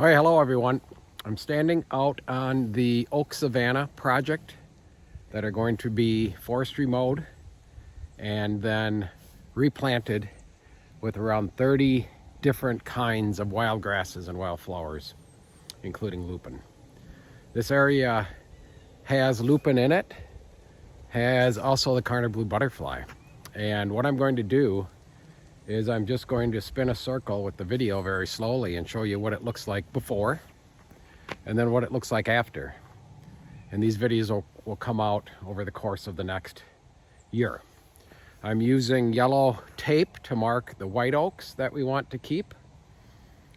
Hi, hello everyone. I'm standing out on the Oak Savanna project that are going to be forestry mowed and then replanted with around 30 different kinds of wild grasses and wildflowers, including lupin. This area has lupin in it, has also the Carner blue butterfly. And what I'm going to do is I'm just going to spin a circle with the video very slowly and show you what it looks like before and then what it looks like after. And these videos will come out over the course of the next year. I'm using yellow tape to mark the white oaks that we want to keep.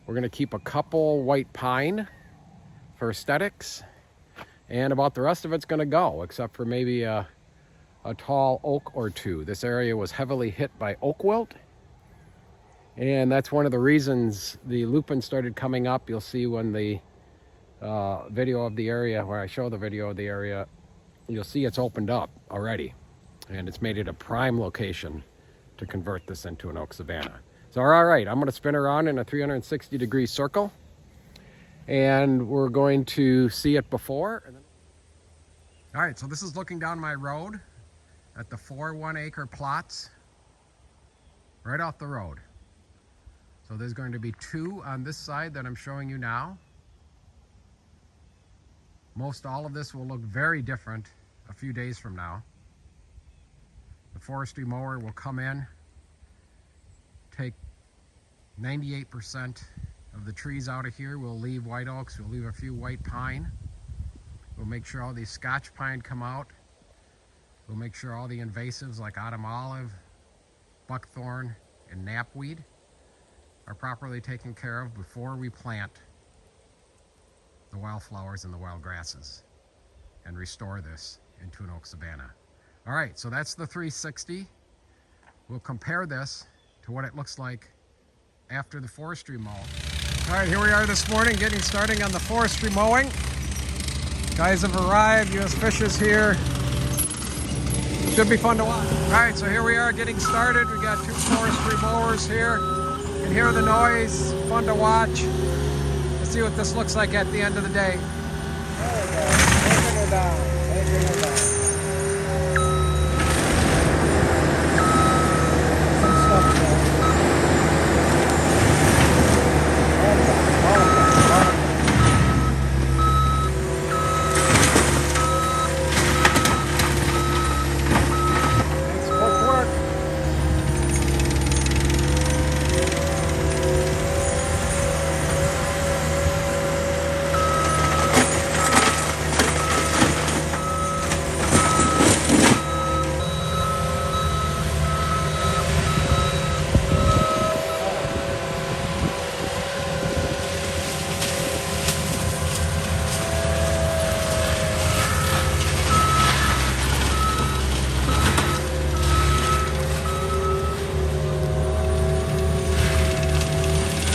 We're going to keep a couple white pine for aesthetics, and about the rest of it's going to go, except for maybe a tall oak or two. This area was heavily hit by oak wilt, and that's one of the reasons the lupin started coming up. You'll see when the video of the area, where I show the video of the area, you'll see it's opened up already, and it's made it a prime location to convert this into an Oak Savanna. So all right, I'm going to spin around in a 360-degree circle, and we're going to see it before. All right, so this is looking down my road at the 4 1-acre plots right off the road. So there's going to be 2 on this side that I'm showing you now. Most all of this will look very different a few days from now. The forestry mower will come in, take 98% of the trees out of here. We'll leave white oaks, we'll leave a few white pine. We'll make sure all these Scotch pine come out. We'll make sure all the invasives like autumn olive, buckthorn, and knapweed are properly taken care of before we plant the wildflowers and the wild grasses and restore this into an Oak Savanna. All right, so that's the 360. We'll compare this to what it looks like after the forestry mow. All right, here we are this morning starting on the forestry mowing. Guys have arrived, U.S. Fish is here. Should be fun to watch. All right, so here we are getting started. We got 2 forestry mowers here. You can hear the noise, fun to watch. Let's see what this looks like at the end of the day. There we go. Taking her down. Taking her down. Some stuff there. Thanks, quick work.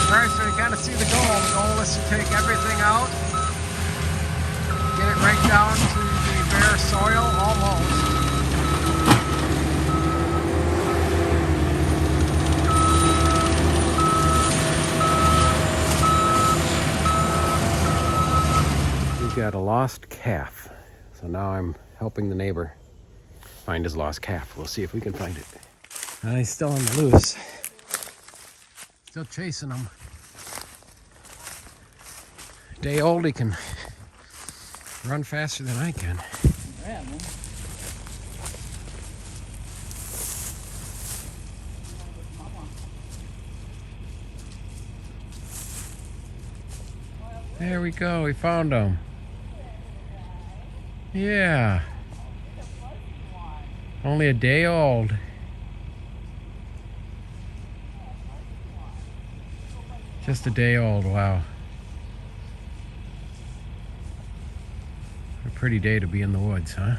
Alright, so you kind of see the goal. The goal is to take everything out, get it right down to the bare soil, almost. We've got a lost calf. So now I'm helping the neighbor find his lost calf. We'll see if we can find it. He's still on the loose. Still chasing him. Day old, he can run faster than I can. Yeah, man. There we go, we found him. Yeah. Only a day old. Just a day old, wow. A pretty day to be in the woods, huh?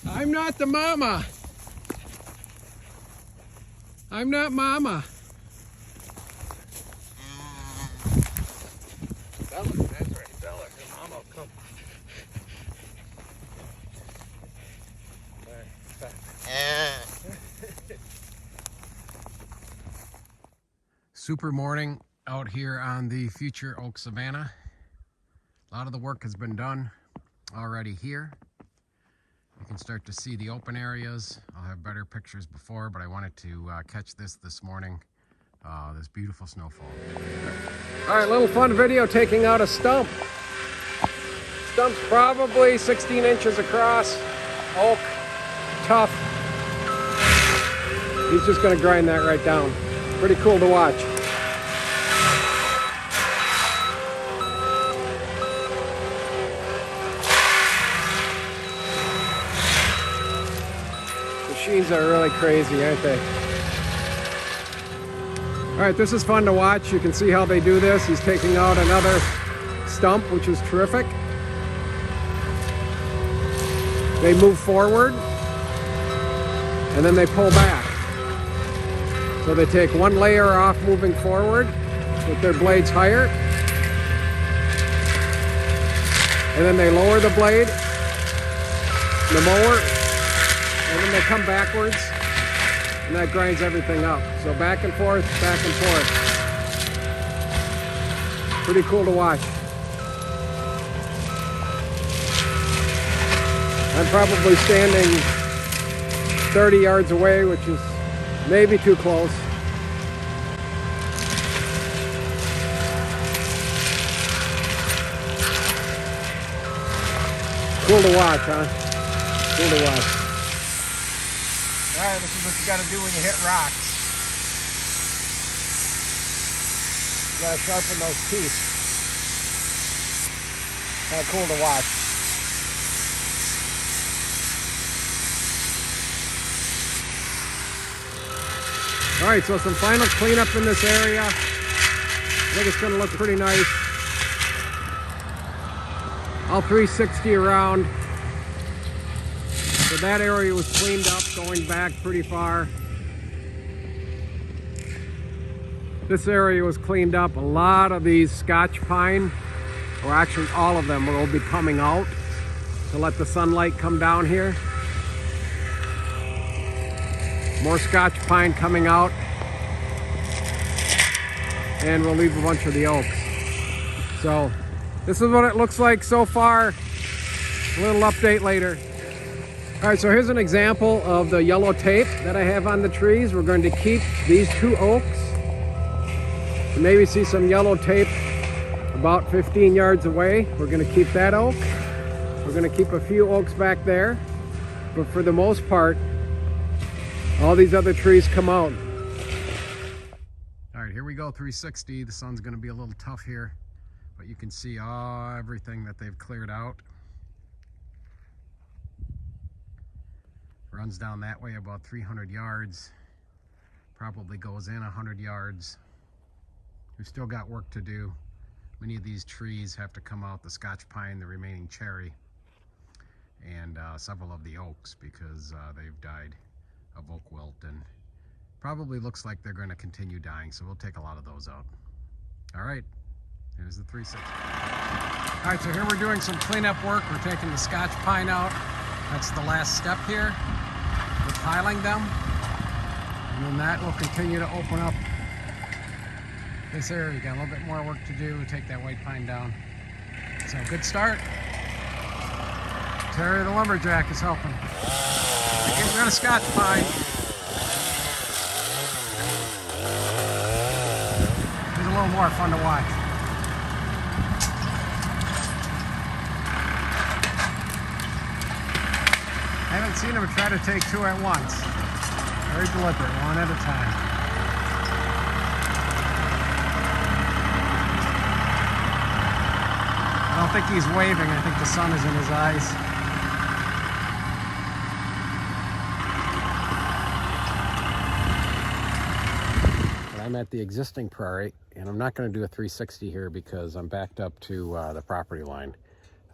I'm not the mama. I'm not mama. Bella, that's right, Bella. Your mama will come. Super morning out here on the future Oak Savanna. A lot of the work has been done already here. You can start to see the open areas. I'll have better pictures before, but I wanted to catch this morning, this beautiful snowfall. All right, little fun video taking out a stump. Stump's probably 16 inches across, oak, tough. He's just gonna grind that right down. Pretty cool to watch. Machines are really crazy, aren't they? All right, this is fun to watch. You can see how they do this. He's taking out another stump, which is terrific. They move forward, and then they pull back. So they take one layer off moving forward with their blades higher, and then they lower the blade, the mower, and then they come backwards, and that grinds everything up. So back and forth, back and forth. Pretty cool to watch. I'm probably standing 30 yards away, which is maybe too close. Cool to watch, huh? Cool to watch. Alright, this is what you gotta do when you hit rocks. You gotta sharpen those teeth. Kinda cool to watch. All right, so some final cleanup in this area. I think it's gonna look pretty nice. All 360 around. So that area was cleaned up, going back pretty far. This area was cleaned up. A lot of these Scotch pine, or actually all of them, will be coming out to let the sunlight come down here. More Scotch pine coming out, and we'll leave a bunch of the oaks. So this is what it looks like so far. A little update later. All right, so here's an example of the yellow tape that I have on the trees. We're going to keep these two oaks. You maybe see some yellow tape about 15 yards away. We're going to keep that oak. We're going to keep a few oaks back there, but for the most part, all these other trees come out. All right, here we go, 360. The sun's gonna be a little tough here, but you can see everything that they've cleared out. Runs down that way about 300 yards. Probably goes in 100 yards. We've still got work to do. Many of these trees have to come out, the Scotch pine, the remaining cherry, and several of the oaks, because they've died of oak wilt, and probably looks like they're going to continue dying, so we'll take a lot of those out. All right, here's the 360. All right, so here we're doing some cleanup work. We're taking the Scotch pine out. That's the last step here. We're piling them, and then that will continue to open up this area. We got a little bit more work to do. Take that white pine down. So good start. Terry the lumberjack is helping. We're gonna Scotch pine. It's a little more fun to watch. I haven't seen him try to take two at once. Very deliberate, one at a time. I don't think he's waving. I think the sun is in his eyes. I'm at the existing prairie, and I'm not going to do a 360 here because I'm backed up to the property line.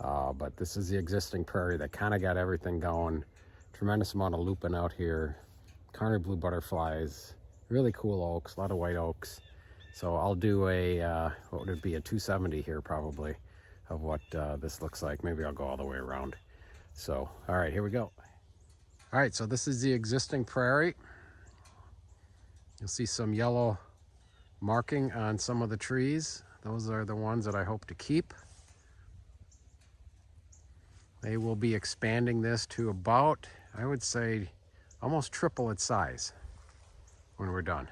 But this is the existing prairie that kind of got everything going. Tremendous amount of lupin out here, Carner blue butterflies, really cool oaks, a lot of white oaks. So I'll do a, what would it be, a 270 here probably, of what this looks like. Maybe I'll go all the way around. So, all right, here we go. All right, so this is the existing prairie. You'll see some yellow marking on some of the trees. Those are the ones that I hope to keep. They will be expanding this to about, I would say, almost triple its size when we're done.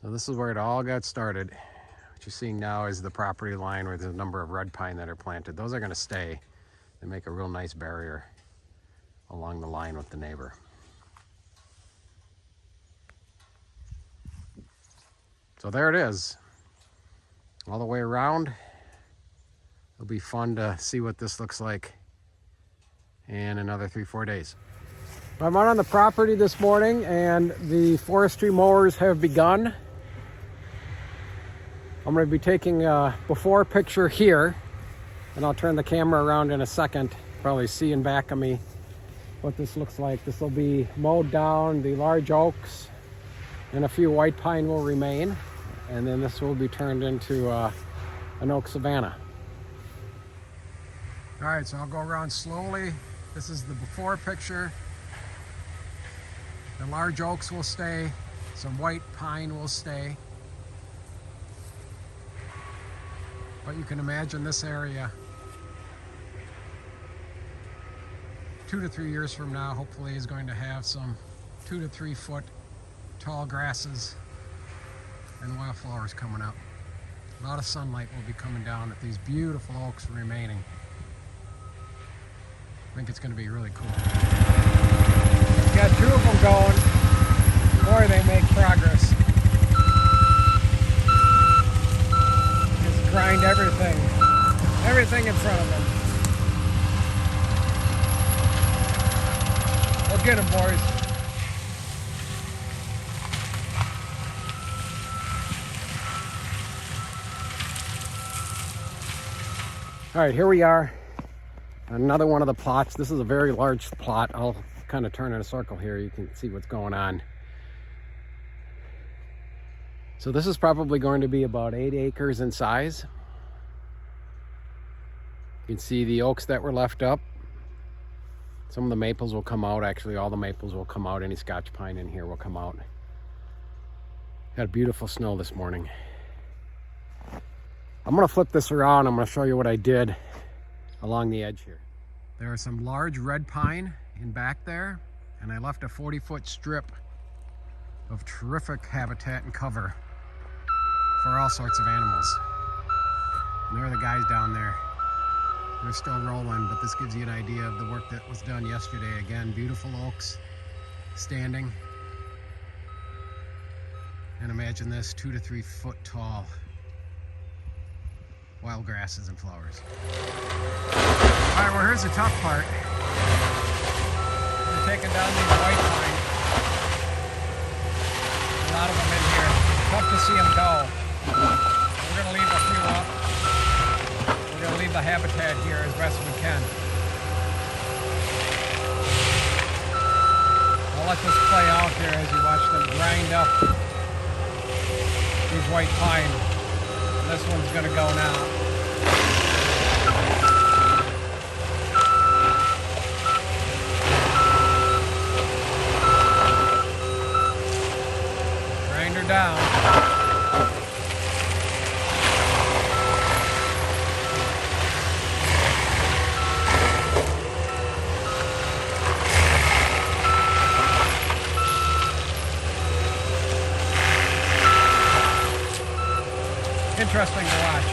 So this is where it all got started. What you're seeing now is the property line where there's a number of red pine that are planted. Those are going to stay and make a real nice barrier along the line with the neighbor. So there it is, all the way around. It'll be fun to see what this looks like in another 3-4 days. I'm out on the property this morning and the forestry mowers have begun. I'm going to be taking a before picture here, and I'll turn the camera around in a second, probably see in back of me what this looks like. This will be mowed down, the large oaks and a few white pine will remain, and then this will be turned into an Oak Savanna. All right, so I'll go around slowly. This is the before picture. The large oaks will stay, some white pine will stay. But you can imagine this area 2 to 3 years from now, hopefully, is going to have some 2 to 3 foot tall grasses and wildflowers coming up. A lot of sunlight will be coming down with these beautiful oaks remaining. I think it's going to be really cool. We've got 2 of them going. Boy, they make progress. Just grind everything in front of them. We'll get them, boys. All right, here we are. Another one of the plots. This is a very large plot. I'll kind of turn in a circle here. You can see what's going on. So this is probably going to be about 8 acres in size. You can see the oaks that were left up. Some of the maples will come out. Actually, all the maples will come out. Any Scotch pine in here will come out. Had a beautiful snow this morning. I'm going to flip this around. I'm going to show you what I did along the edge here. There are some large red pine in back there, and I left a 40-foot strip of terrific habitat and cover for all sorts of animals. And there are the guys down there. They're still rolling, but this gives you an idea of the work that was done yesterday. Again, beautiful oaks standing. And imagine this, 2 to 3 foot tall wild grasses and flowers. All right, well, here's the tough part. We're taking down these white pine. A lot of them in here. Tough to see them go. We're going to leave a few up. We're going to leave the habitat here as best we can. I'll let this play out there as you watch them grind up these white pine. This one's going to go now. Grind her down. Interesting to watch.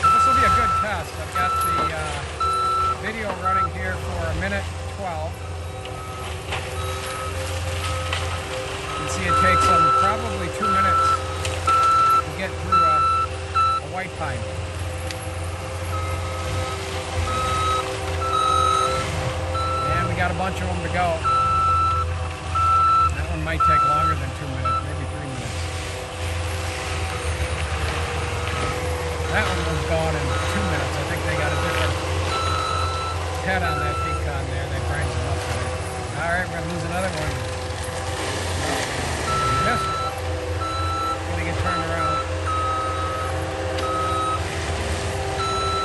This will be a good test. I've got the video running here for 1:12. You can see it takes them probably 2 minutes to get through a white pine. Got a bunch of them to go. That one might take longer than 2 minutes, maybe 3 minutes. That one was gone in 2 minutes. I think they got a different head on that pecan there. They grinds them up with it. All right, we're gonna lose another one. Missed. Gonna get turned around.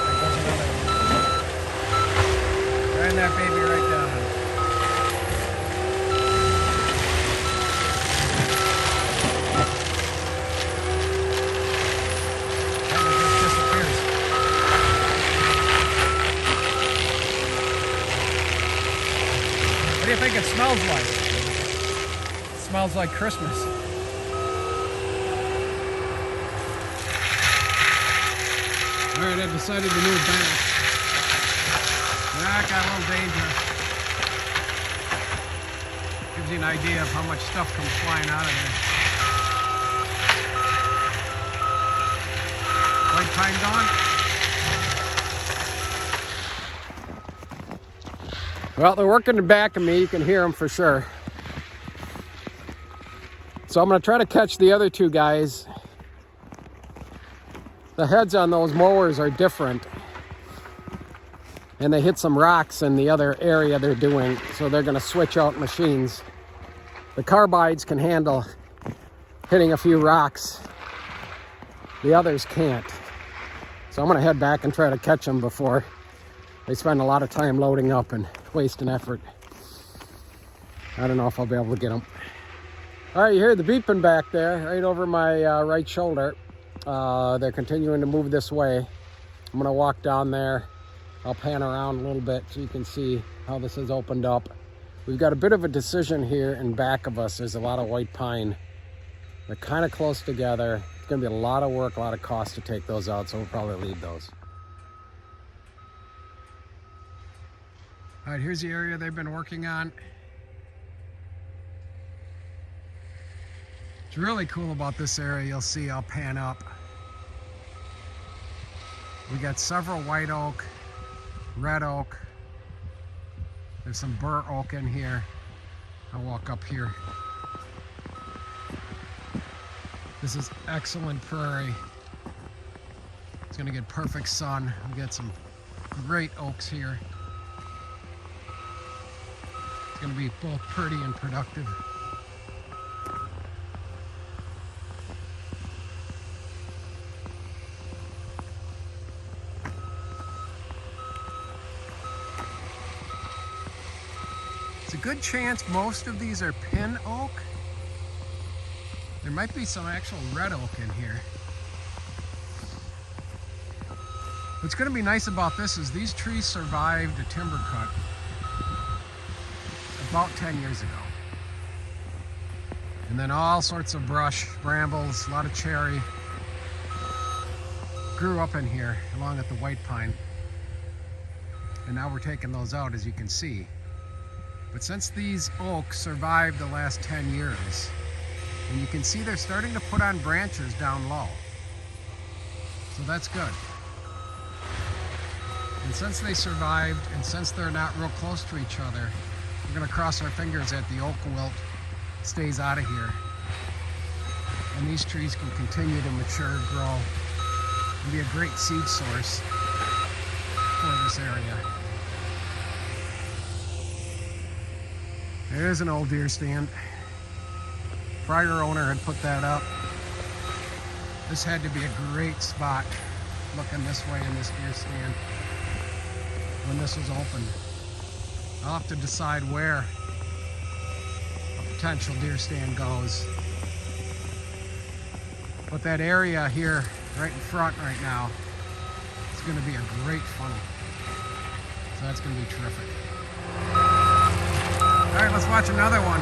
There goes another it smells like. It smells like Christmas. All right, I decided to move back. That got a little dangerous. Gives you an idea of how much stuff comes flying out of there. White pine gone? Well, they're working the back of me. You can hear them for sure. So I'm going to try to catch the other two guys. The heads on those mowers are different. And they hit some rocks in the other area they're doing. So they're going to switch out machines. The carbides can handle hitting a few rocks. The others can't. So I'm going to head back and try to catch them before they spend a lot of time loading up and wasting effort. I don't know if I'll be able to get them. All right, you hear the beeping back there, right over my right shoulder. They're continuing to move this way. I'm going to walk down there. I'll pan around a little bit so you can see how this has opened up. We've got a bit of a decision here in back of us. There's a lot of white pine. They're kind of close together. It's going to be a lot of work, a lot of cost to take those out, so we'll probably leave those. All right, here's the area they've been working on. What's really cool about this area, you'll see, I'll pan up. We got several white oak, red oak. There's some burr oak in here. I'll walk up here. This is excellent prairie. It's gonna get perfect sun. We got some great oaks here. It's gonna be both pretty and productive. It's a good chance most of these are pin oak. There might be some actual red oak in here. What's going to be nice about this is these trees survived a timber cut about 10 years ago. And then all sorts of brush, brambles, a lot of cherry grew up in here along with the white pine. And now we're taking those out, as you can see. But since these oaks survived the last 10 years, and you can see they're starting to put on branches down low. So that's good. And since they survived, and since they're not real close to each other, we're gonna cross our fingers that the oak wilt stays out of here. And these trees can continue to mature, grow, and be a great seed source for this area. There's an old deer stand. Prior owner had put that up. This had to be a great spot looking this way in this deer stand when this was open. I'll have to decide where a potential deer stand goes. But that area here right in front right now is going to be a great funnel. So that's going to be terrific. All right, let's watch another one.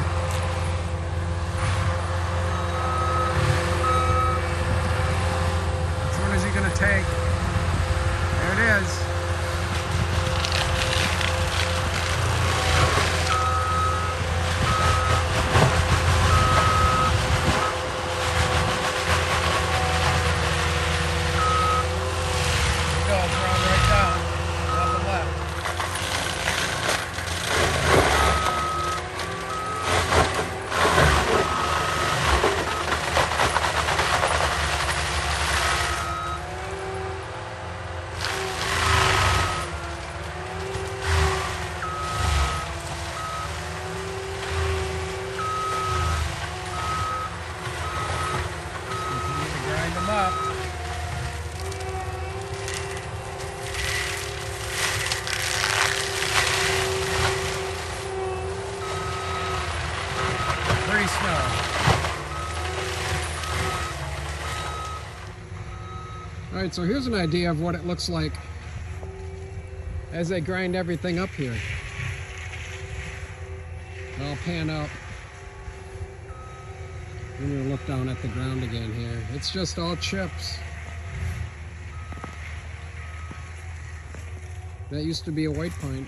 Which one is he gonna take? There it is. There you go, it's round right down. Nothing left. Up. Pretty slow. All right, so here's an idea of what it looks like as they grind everything up here. I'll pan out. I'm going to look down at the ground again here. It's just all chips. That used to be a white pine.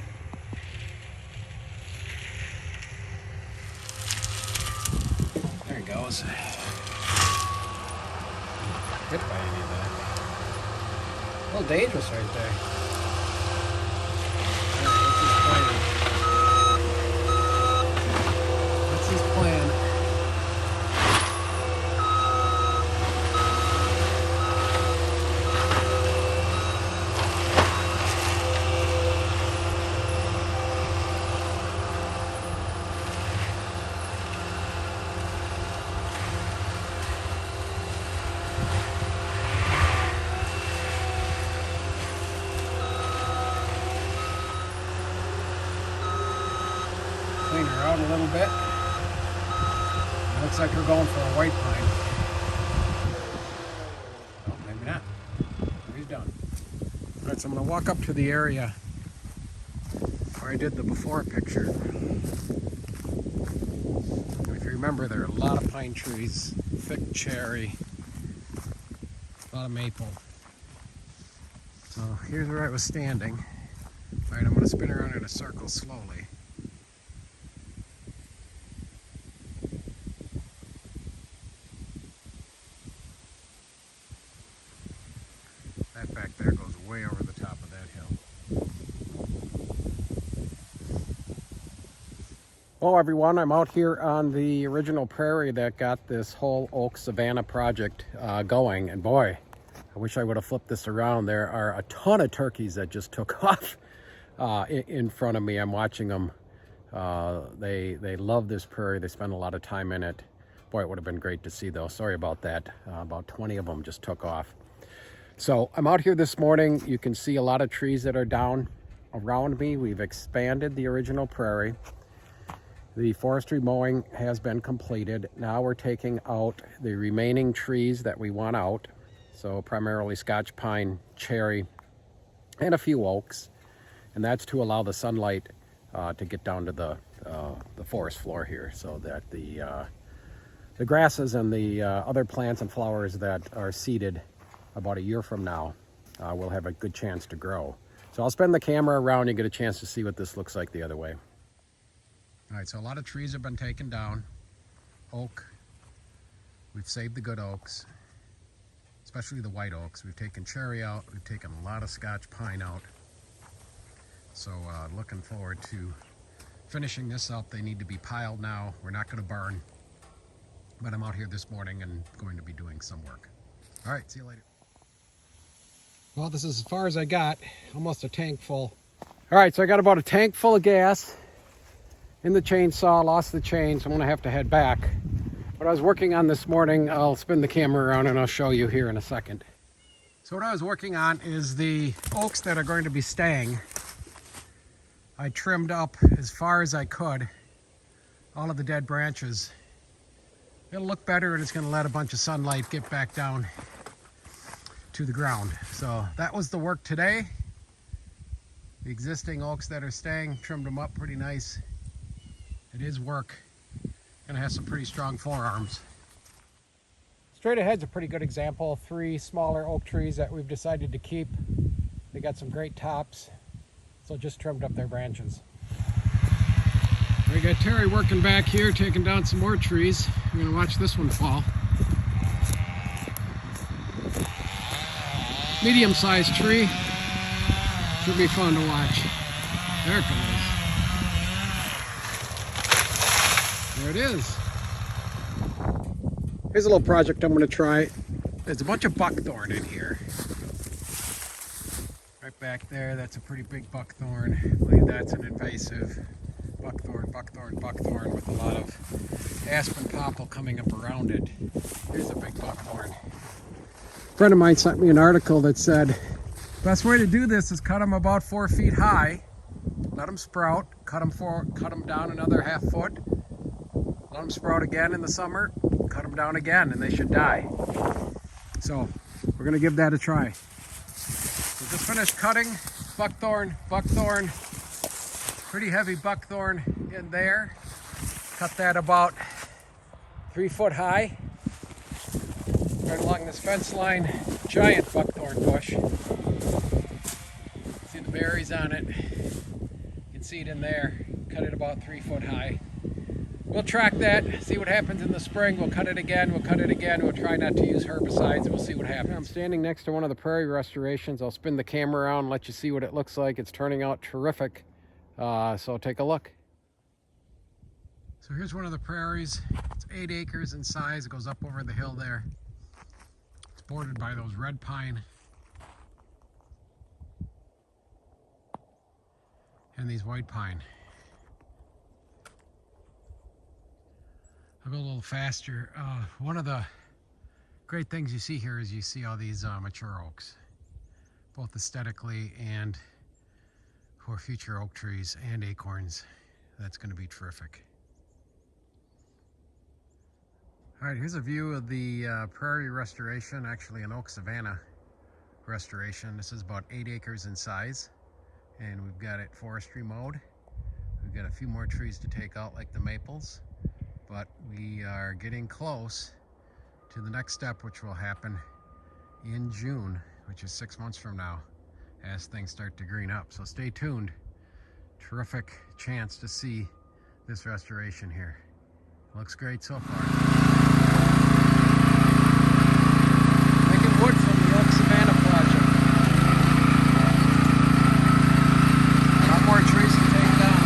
There it goes. Hit by any of that. A little dangerous right there. What's his plan? Clean her out a little bit. Looks like we're going for a white pine. Oh, maybe not. He's done. All right, so I'm going to walk up to the area where I did the before picture. If you remember, there are a lot of pine trees, thick cherry, a lot of maple. So here's where I was standing. All right, I'm going to spin around in a circle slowly. That back there goes way over the top of that hill. Hello everyone, I'm out here on the original prairie that got this whole Oak Savanna project going, and boy, I wish I would have flipped this around. There are a ton of turkeys that just took off in front of me. I'm watching them. They love this prairie. They spend a lot of time in it. Boy, it would have been great to see though. Sorry about that. About 20 of them just took off. So I'm out here this morning. You can see a lot of trees that are down around me. We've expanded the original prairie. The forestry mowing has been completed. Now we're taking out the remaining trees that we want out. So primarily Scotch pine, cherry, and a few oaks. And that's to allow the sunlight to get down to the forest floor here, so that the grasses and the other plants and flowers that are seeded about a year from now will have a good chance to grow. So I'll spin the camera around and get a chance to see what this looks like the other way. All right, so a lot of trees have been taken down. Oak, we've saved the good oaks, especially the white oaks. We've taken cherry out, we've taken a lot of Scotch pine out. So looking forward to finishing this up. They need to be piled now. We're not going to burn, but I'm out here this morning and going to be doing some work. All right, see you later. Well, this is as far as I got, almost a tank full. All right, so I got about a tank full of gas in the chainsaw, lost the chain, so I'm gonna have to head back. What I was working on this morning, I'll spin the camera around and I'll show you here in a second. So what I was working on is the oaks that are going to be staying. I trimmed up as far as I could all of the dead branches. It'll look better and it's gonna let a bunch of sunlight get back down to the ground. So that was the work today. The existing oaks that are staying, trimmed them up pretty nice. It is work. Gonna have some pretty strong forearms. Straight ahead's a pretty good example. 3 smaller oak trees that we've decided to keep. They got some great tops, so just trimmed up their branches. We got Terry working back here, taking down some more trees. We're gonna watch this one fall. Medium-sized tree. Should be fun to watch. There it goes. There it is. Here's a little project I'm going to try. There's a bunch of buckthorn in here. Right back there, that's a pretty big buckthorn. I believe that's an invasive buckthorn with a lot of aspen popple coming up around it. Here's a big buckthorn. A friend of mine sent me an article that said, best way to do this is cut them about 4 feet high, let them sprout, cut them down another ½ foot, let them sprout again in the summer, cut them down again, and they should die. So we're gonna give that a try. So just finished cutting buckthorn, pretty heavy buckthorn in there. Cut that about 3 foot high. Right along this fence line, giant buckthorn bush. See the berries on it. You can see it in there. Cut it about 3 foot high. We'll track that, see what happens in the spring. We'll cut it again, we'll cut it again. We'll try not to use herbicides, and we'll see what happens. I'm standing next to one of the Prairie Restorations. I'll spin the camera around and let you see what it looks like. It's turning out terrific, so take a look. So here's one of the prairies. It's 8 acres in size. It goes up over the hill there. It's bordered by those red pine and these white pine. I'll go a little faster. One of the great things you see here is you see all these mature oaks, both aesthetically and for future oak trees and acorns. That's going to be terrific. All right, here's a view of the Prairie Restoration, actually an Oak Savanna restoration. This is about 8 acres in size, and we've got it forestry mowed. We've got a few more trees to take out, like the maples. But we are getting close to the next step, which will happen in June, which is 6 months from now, as things start to green up. So stay tuned. Terrific chance to see this restoration here. Looks great so far. Making wood from the Oak Savanna project. A lot more trees to take down.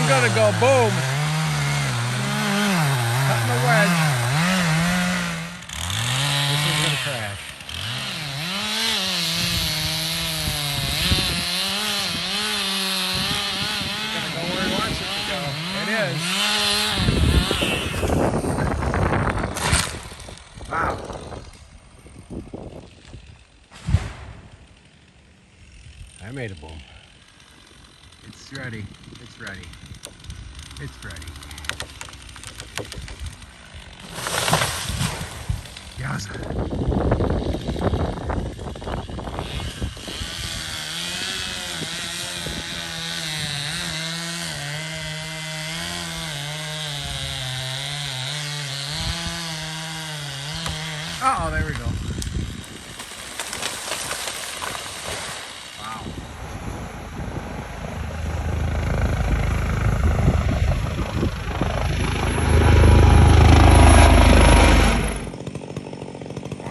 Gonna go boom. Cutting a wedge. This is gonna crash. is. Wow. I made a boom. It's ready. It's ready. It's ready. Yowza. Oh, there we go. Wow.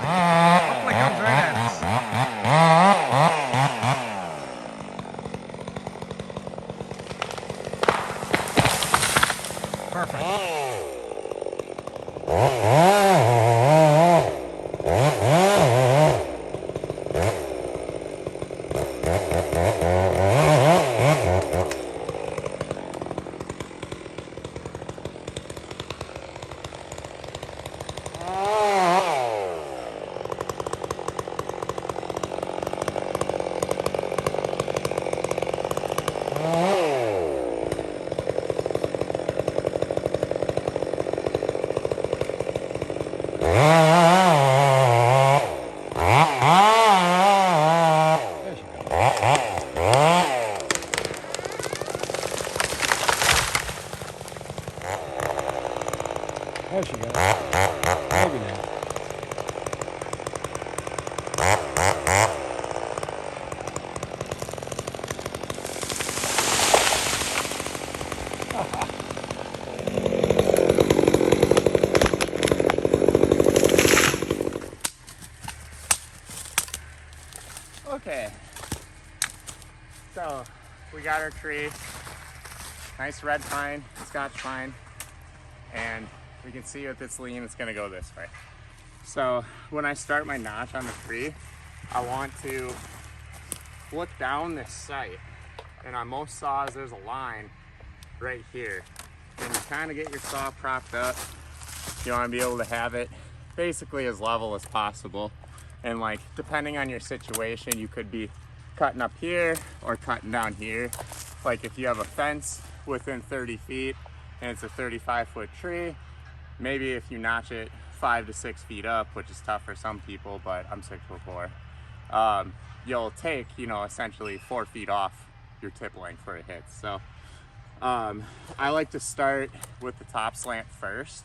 Hopefully comes right at us. Perfect. There she goes. Maybe not. Okay. So we got our tree. Nice red pine, Scotch pine. And we can see with its lean, it's gonna go this way. So when I start my notch on the tree, I want to look down this sight. And on most saws, there's a line right here. And you kind of get your saw propped up. You want to be able to have it basically as level as possible. And like, depending on your situation, you could be cutting up here or cutting down here. Like if you have a fence within 30 feet and it's a 35-foot tree, maybe if you notch it 5 to 6 feet up, which is tough for some people, but I'm 6'4", you'll take, essentially 4 feet off your tip length where it hits. So I like to start with the top slant first,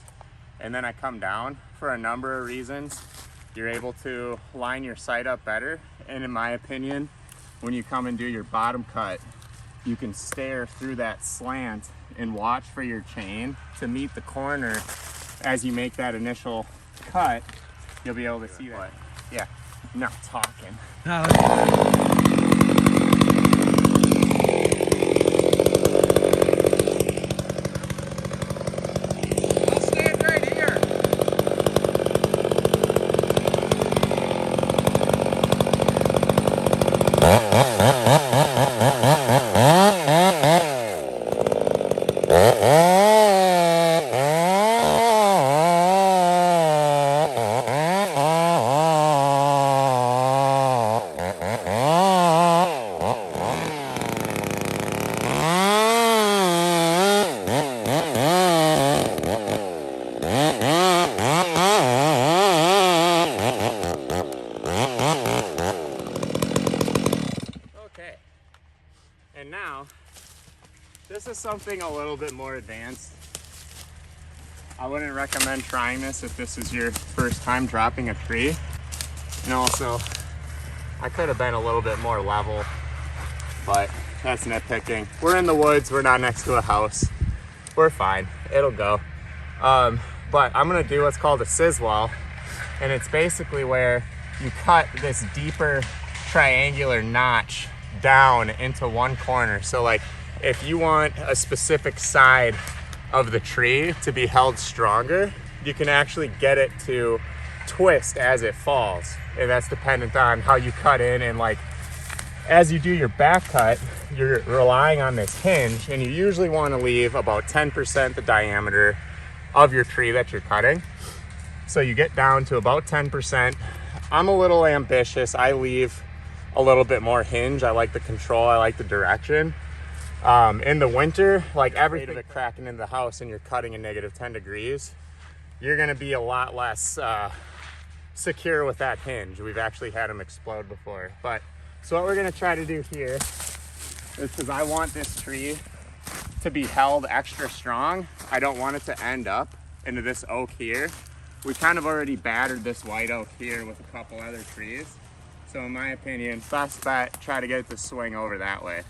and then I come down for a number of reasons. You're able to line your sight up better, and in my opinion, when you come and do your bottom cut, you can stare through that slant and watch for your chain to meet the corner. As you make that initial cut, you'll be able to see that. Yeah, I'm not talking. I'll stand right here. Okay, and now this is something a little bit more advanced. I wouldn't recommend trying this if this is your first time dropping a tree. And also, I could have been a little bit more level, but that's nitpicking. We're in the woods, we're not next to a house. We're fine, it'll go. But I'm gonna do what's called a siswell, and it's basically where you cut this deeper triangular notch down into one corner. So like if you want a specific side of the tree to be held stronger, you can actually get it to twist as it falls. And that's dependent on how you cut in, and like as you do your back cut, you're relying on this hinge, and you usually want to leave about 10% the diameter of your tree that you're cutting. So you get down to about 10%. I'm a little ambitious. I leave a little bit more hinge. I like the control, I like the direction. In the winter, like everything of it cracking in the house and you're cutting in -10 degrees, you're gonna be a lot less secure with that hinge. We've actually had them explode before. But so what we're gonna try to do here is, because I want this tree to be held extra strong, I don't want it to end up into this oak here. We kind of already battered this white oak here with a couple other trees. So in my opinion, best bet, try to get it to swing over that way.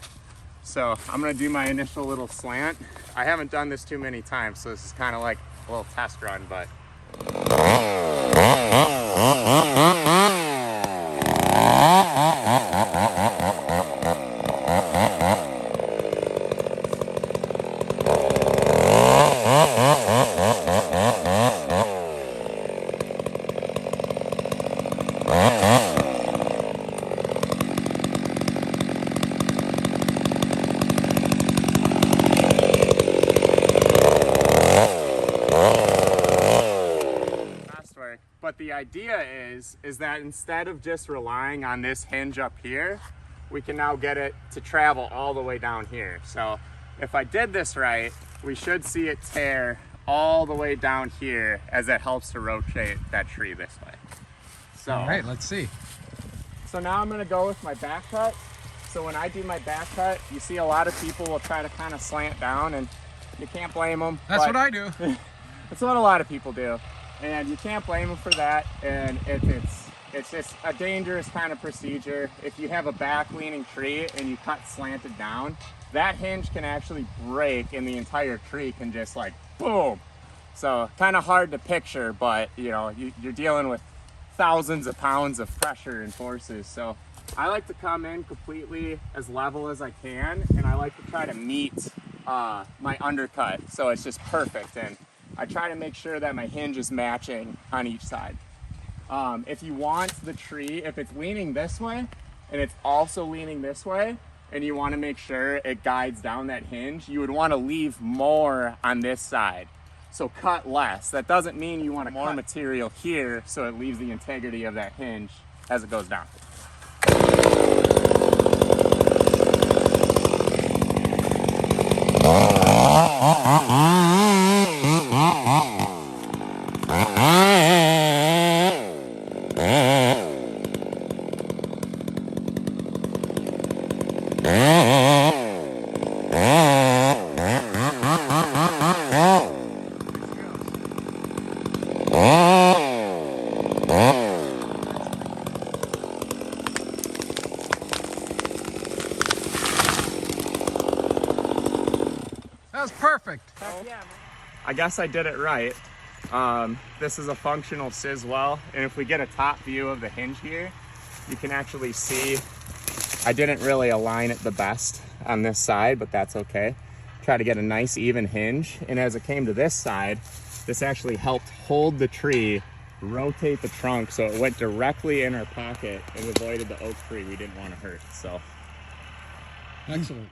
So I'm gonna do my initial little slant. I haven't done this too many times, so this is kind of like a little test run, but. But the idea is that instead of just relying on this hinge up here, we can now get it to travel all the way down here. So if I did this right, we should see it tear all the way down here as it helps to rotate that tree this way. So, all right, let's see. So now I'm gonna go with my back cut. So when I do my back cut, you see a lot of people will try to kind of slant down, and you can't blame them. That's what I do. That's what a lot of people do. And you can't blame them for that, and it's just a dangerous kind of procedure. If you have a back-leaning tree and you cut slanted down, that hinge can actually break and the entire tree can just like boom. So kind of hard to picture, but you know, you're dealing with thousands of pounds of pressure and forces. So I like to come in completely as level as I can, and I like to try to meet my undercut so it's just perfect. And I try to make sure that my hinge is matching on each side. If you want the tree, if it's leaning this way and it's also leaning this way, and you want to make sure it guides down that hinge, you would want to leave more on this side. So cut less. That doesn't mean you want more material here so it leaves the integrity of that hinge as it goes down. That was perfect. I guess I did it right. This is a functional scissor well, and if we get a top view of the hinge here, you can actually see I didn't really align it the best on this side, but that's okay. Try to get a nice even hinge, and as it came to this side, this actually helped hold the tree, rotate the trunk so it went directly in our pocket and avoided the oak tree we didn't want to hurt. So excellent.